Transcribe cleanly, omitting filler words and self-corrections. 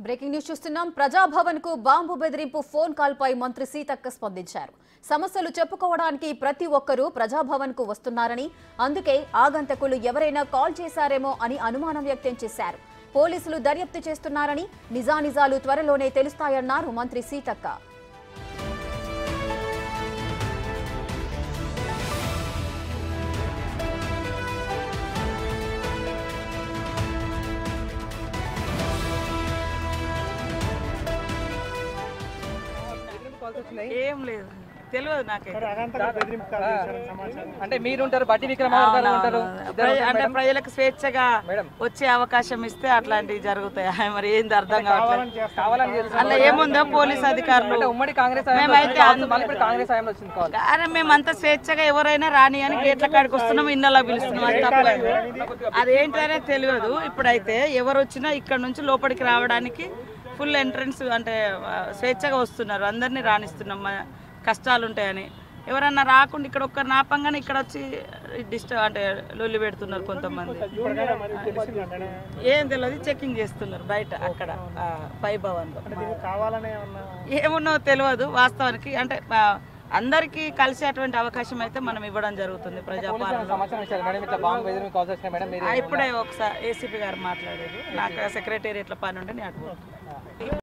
Breaking news చూస్తున్నాం. ప్రజాభవన్ కు bomb బెదిరింపు ఫోన్ కాల్ పై మంత్రి సీతక్క స్పందించారు. సమస్యలు చెప్పుకోవడానికి ప్రతి ఒక్కరూ ప్రజాభవన్ కు వస్తున్నారని, అందుకే ఆగంతకులు ఎవరైనా కాల్ చేశారేమో అని అనుమానం వ్యక్తం చేశారు. పోలీసులు దర్యాప్తు చేస్తున్నారని, నిజానిజాలు త్వరలోనే తెలుస్తాయన్నారు మంత్రి సీతక్క. ఏం లేదు, తెలియదు నాకైతే. అంటే మీరుంటారు, బట్టి విక్రమార్క గారు ఉంటారు. అంటే ప్రజలకు స్వేచ్ఛగా వచ్చే అవకాశం ఇస్తే అట్లాంటివి జరుగుతాయి. మరి ఏంది అర్థం కావట్లేదు. అలా ఏముందో పోలీస్ అధికారులు ఉమ్మడి కాంగ్రెస్ అరే మేమంతా స్వేచ్ఛగా ఎవరైనా రాని అని గేట్ల కాడికి వస్తున్నాం, ఇన్నలా పిలుస్తున్నాం. అది తప్ప అదేంటనే తెలియదు. ఇప్పుడైతే ఎవరు వచ్చినా ఇక్కడ నుంచి లోపలికి రావడానికి ఫుల్ ఎంట్రన్స్, అంటే స్వేచ్ఛగా వస్తున్నారు. అందరినీ రాణిస్తున్నాం, కష్టాలు ఉంటాయని. ఎవరన్నా రాకుండా ఇక్కడ ఒక్కరు నాపంగానే ఇక్కడ వచ్చి అంటే లొల్లి పెడుతున్నారు కొంతమంది. ఏం తెలియదు, చెకింగ్ చేస్తున్నారు బయట అక్కడ పై భవన్లో. ఏమున్నో తెలియదు వాస్తవానికి. అంటే అందరికీ కలిసేటువంటి అవకాశం అయితే మనం ఇవ్వడం జరుగుతుంది. ప్రజాపాలన ఇప్పుడే ఒకసారి ఏసీపీ గారు మాట్లాడారు. నాకు సెక్రటేరియట్ల పని ఉంటే నేను అటు